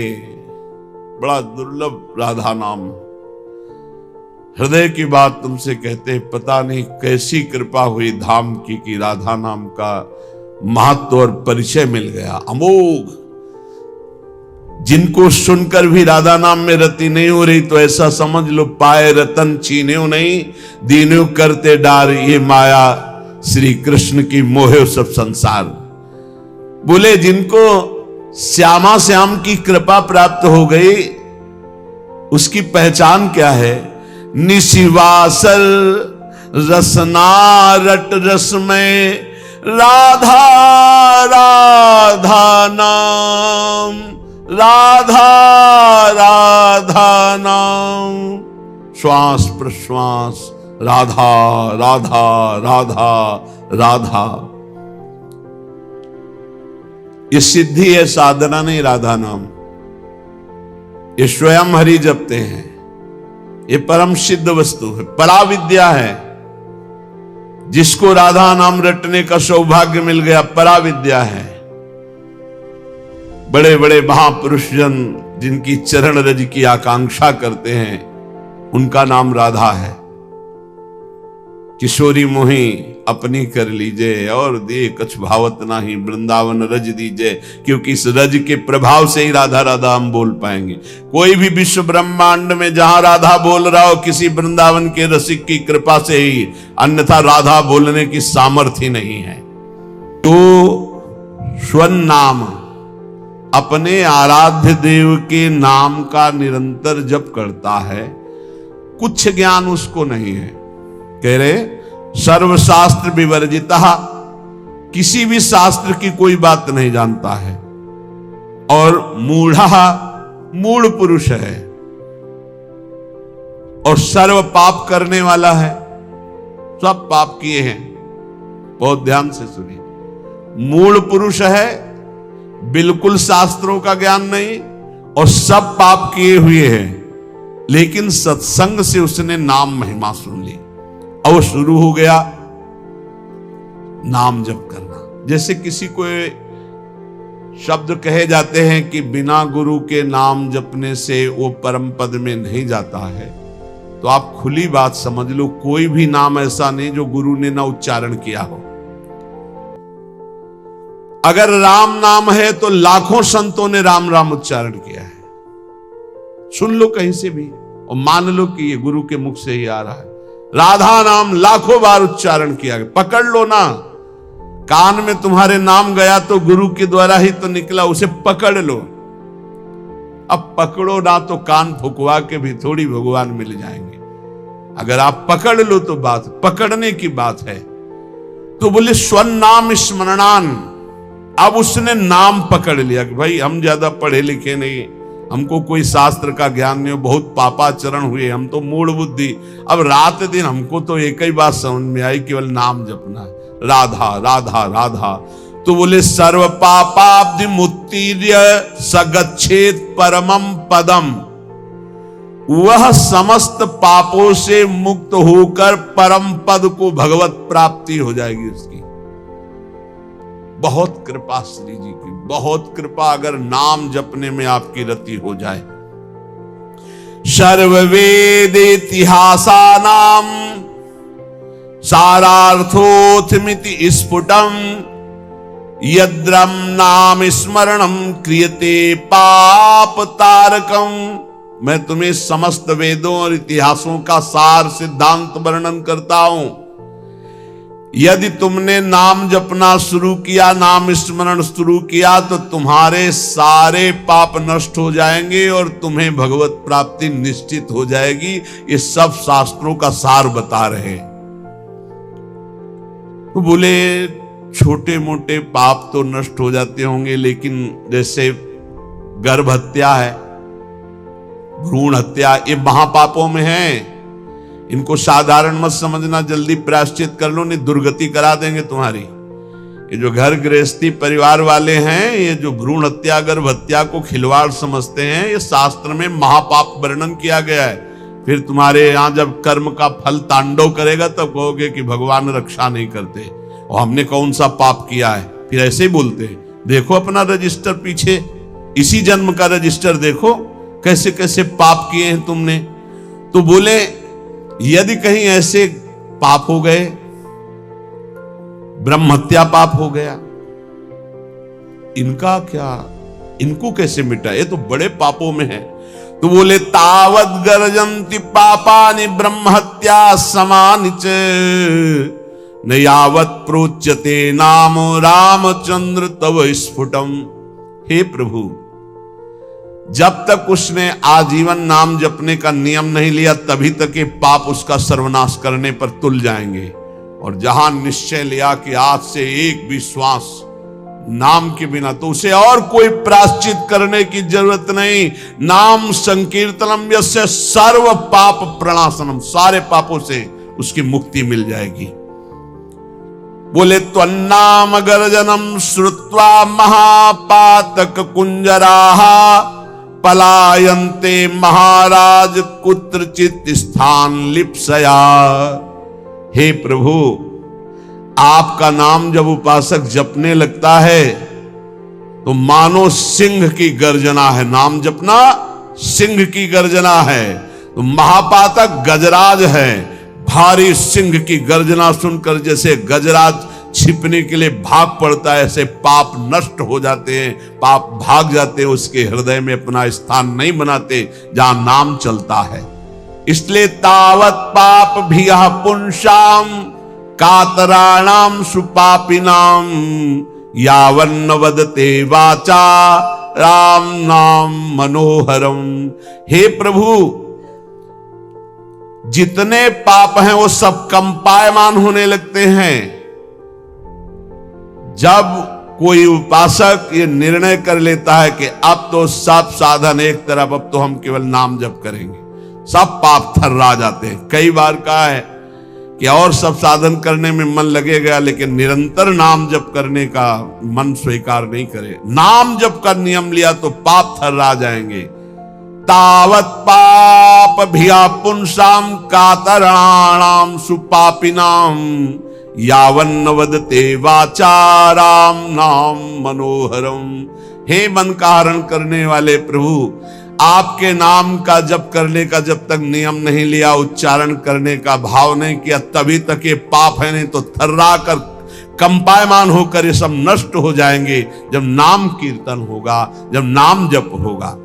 बड़ा दुर्लभ राधा नाम। हृदय की बात तुमसे कहते, पता नहीं कैसी कृपा हुई धाम की कि राधा नाम का महत्व और परिचय मिल गया अमोघ। जिनको सुनकर भी राधा नाम में रति नहीं हो रही तो ऐसा समझ लो पाए रतन छीन्यो नहीं, दीन्यो करते डार ये माया श्री कृष्ण की मोहे सब संसार। बोले जिनको श्यामा श्याम की कृपा प्राप्त हो गई उसकी पहचान क्या है? निशिवासल रसना रट रस में राधा राधा नाम, राधा राधा नाम, श्वास प्रश्वास राधा राधा राधा राधा। ये सिद्धि है, साधना नहीं। राधा नाम ये स्वयं हरि जपते हैं। ये परम सिद्ध वस्तु है, पराविद्या है। जिसको राधा नाम रटने का सौभाग्य मिल गया पराविद्या है। बड़े बड़े महापुरुष जन जिनकी चरण रज की आकांक्षा करते हैं उनका नाम राधा है। किशोरी मोही अपनी कर लीजिए और दे कछ भावत नाही, वृंदावन रज दीजिए। क्योंकि इस रज के प्रभाव से ही राधा राधा हम बोल पाएंगे। कोई भी विश्व ब्रह्मांड में जहां राधा बोल रहा हो किसी वृंदावन के रसिक की कृपा से ही, अन्यथा राधा बोलने की सामर्थ्य नहीं है। तो स्वन नाम अपने आराध्य देव के नाम का निरंतर जप करता है। कुछ ज्ञान उसको नहीं है। कह रहे सर्वशास्त्र विवर्जिता, किसी भी शास्त्र की कोई बात नहीं जानता है। और मूढ़ा मूढ़ पुरुष है और सर्व पाप करने वाला है। सब पाप किए हैं, बहुत ध्यान से सुनिए। मूढ़ पुरुष है, बिल्कुल शास्त्रों का ज्ञान नहीं और सब पाप किए हुए हैं, लेकिन सत्संग से उसने नाम महिमा सुन ली और शुरू हो गया नाम जप करना। जैसे किसी को शब्द कहे जाते हैं कि बिना गुरु के नाम जपने से वो परम पद में नहीं जाता है, तो आप खुली बात समझ लो कोई भी नाम ऐसा नहीं जो गुरु ने ना उच्चारण किया हो। अगर राम नाम है तो लाखों संतों ने राम राम उच्चारण किया है। सुन लो कहीं से भी और मान लो कि ये गुरु के मुख से ही आ रहा है। राधा नाम लाखों बार उच्चारण किया गया। पकड़ लो ना, कान में तुम्हारे नाम गया तो गुरु के द्वारा ही तो निकला, उसे पकड़ लो। अब पकड़ो ना तो कान फुकवा के भी थोड़ी भगवान मिल जाएंगे। अगर आप पकड़ लो तो बात पकड़ने की बात है। तो बोले स्वन नाम स्मरणान। अब उसने नाम पकड़ लिया कि भाई हम ज्यादा पढ़े लिखे नहीं, हमको कोई शास्त्र का ज्ञान नहीं, बहुत पापाचरण हुए, हम तो मूढ़ बुद्धि। अब रात दिन हमको तो एक ही बात समझ में आई, केवल नाम जपना है, राधा राधा राधा। तो बोले सर्व पापाब्धि मुत्तीर्य सगच्छेत परमम पदम। वह समस्त पापों से मुक्त होकर परम पद को भगवत प्राप्ति हो जाएगी उसकी। बहुत कृपा श्री जी की, बहुत कृपा अगर नाम जपने में आपकी रति हो जाए। सर्ववेद इतिहासा नाम सारार्थोथमिति स्फुटम, यद्रम नाम स्मरणम क्रियते पाप तारकम। मैं तुम्हें समस्त वेदों और इतिहासों का सार सिद्धांत वर्णन करता हूं। यदि तुमने नाम जपना शुरू किया, नाम स्मरण शुरू किया, तो तुम्हारे सारे पाप नष्ट हो जाएंगे और तुम्हें भगवत प्राप्ति निश्चित हो जाएगी। ये सब शास्त्रों का सार बता रहे हैं। तो बोले छोटे मोटे पाप तो नष्ट हो जाते होंगे, लेकिन जैसे गर्भ हत्या है, भ्रूण हत्या, ये महापापों में है। इनको साधारण मत समझना, जल्दी प्रायश्चित कर लो, नहीं दुर्गति करा देंगे तुम्हारी। ये जो घर गृहस्थी परिवार वाले हैं, ये जो भ्रूण हत्या गर्भ हत्या को खिलवाड़ समझते हैं, ये शास्त्र में महापाप वर्णन किया गया है। फिर तुम्हारे यहां जब कर्म का फल तांडव करेगा तब कहोगे कि भगवान रक्षा नहीं करते और हमने कौन सा पाप किया है। फिर ऐसे ही बोलते हैं, देखो अपना रजिस्टर पीछे इसी जन्म का रजिस्टर देखो, कैसे कैसे पाप किए हैं तुमने। तो बोले यदि कहीं ऐसे पाप हो गए, ब्रह्म हत्या पाप हो गया, इनका क्या, इनको कैसे मिटा, ये तो बड़े पापों में है। तो बोले तावत गर्जन्ति पापानि ब्रह्म हत्या समानि च न यावत प्रोच्यते नाम रामचंद्र तव स्फुटम। हे प्रभु, जब तक उसने आजीवन नाम जपने का नियम नहीं लिया तभी तक ये पाप उसका सर्वनाश करने पर तुल जाएंगे। और जहां निश्चय लिया कि आज से एक भी श्वास नाम के बिना, तो उसे और कोई प्रायश्चित करने की जरूरत नहीं। नाम संकीर्तनम यस्य सर्व पाप प्रणाशनम, सारे पापों से उसकी मुक्ति मिल जाएगी। बोले त्वन्नाम गर्जनम श्रुत्वा महापातक कुंजराः पलायन्ते महाराज कुत्रचित स्थान लिप्सया। हे प्रभु, आपका नाम जब उपासक जपने लगता है तो मानो सिंह की गर्जना है। नाम जपना सिंह की गर्जना है। तो महापातक गजराज है, भारी सिंह की गर्जना सुनकर जैसे गजराज छिपने के लिए भाग पड़ता है, ऐसे पाप नष्ट हो जाते हैं, पाप भाग जाते हैं, उसके हृदय में अपना स्थान नहीं बनाते जहां नाम चलता है। इसलिए तावत पाप भियः पुंसाम कातराणाम सुपापिनाम यावन्न वदते वाचा राम नाम मनोहरम। हे प्रभु, जितने पाप हैं वो सब कंपायमान होने लगते हैं जब कोई उपासक ये निर्णय कर लेता है कि अब तो सब साधन एक तरफ, अब तो हम केवल नाम जप करेंगे, सब पाप थर्रा जाते हैं। कई बार कहा है कि और सब साधन करने में मन लगेगा लेकिन निरंतर नाम जप करने का मन स्वीकार नहीं करे। नाम जप का नियम लिया तो पाप थर्रा जाएंगे। तावत पाप भिया पुंसाम कातराणाम सुपापिनाम यावन्न वदते वाचा राम नाम मनोहरम। हे मन का हरण करने वाले प्रभु, आपके नाम का जप करने का जब तक नियम नहीं लिया, उच्चारण करने का भाव नहीं किया, तभी तक ये पाप है, नहीं तो थर्रा कर कंपायमान होकर ये सब नष्ट हो जाएंगे जब नाम कीर्तन होगा, जब नाम जप होगा।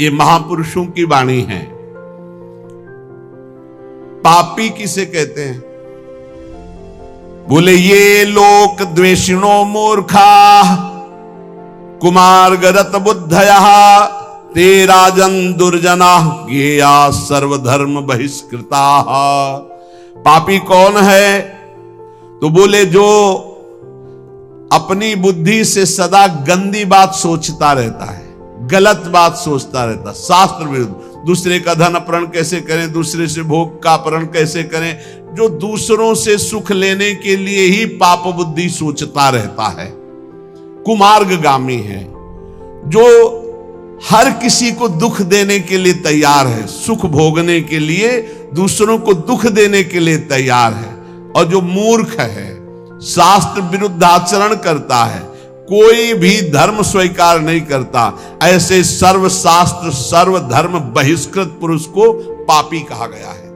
ये महापुरुषों की वाणी है। पापी किसे कहते हैं? बोले ये लोक द्वेषिणो मूर्खा कुमार गरत बुद्धयः ते राजन दुर्जना ज्ञेया सर्वधर्म बहिष्कृता। पापी कौन है? तो बोले जो अपनी बुद्धि से सदा गंदी बात सोचता रहता है, गलत बात सोचता रहता, शास्त्र विरुद्ध, दूसरे का धन अपहरण कैसे करें, दूसरे से भोग का अपहरण कैसे करें, जो दूसरों से सुख लेने के लिए ही पाप बुद्धि सोचता रहता है, कुमार्गगामी है। जो हर किसी को दुख देने के लिए तैयार है, सुख भोगने के लिए, दूसरों को दुख देने के लिए तैयार है। और जो मूर्ख है, शास्त्र विरुद्ध आचरण करता है, कोई भी धर्म स्वीकार नहीं करता, ऐसे सर्व शास्त्र सर्व धर्म बहिष्कृत पुरुष को पापी कहा गया है।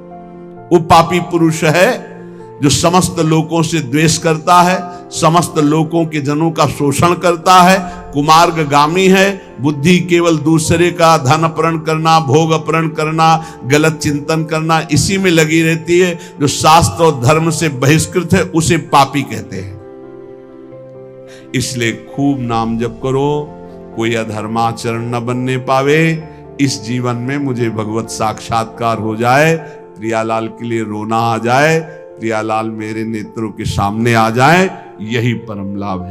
वो पापी पुरुष है जो समस्त लोगों से द्वेष करता है, समस्त लोगों के जनों का शोषण करता है, कुमार्गगामी है, बुद्धि केवल दूसरे का धन अपहरण करना, भोग अपहरण करना, गलत चिंतन करना, इसी में लगी रहती है। जो शास्त्र और धर्म से बहिष्कृत है उसे पापी कहते हैं। इसलिए खूब नाम जप करो, कोई अधर्माचरण न बनने पावे, इस जीवन में मुझे भगवत साक्षात्कार हो जाए, प्रियालाल के लिए रोना आ जाए, प्रियालाल मेरे नेत्रों के सामने आ जाए, यही परम लाभ है।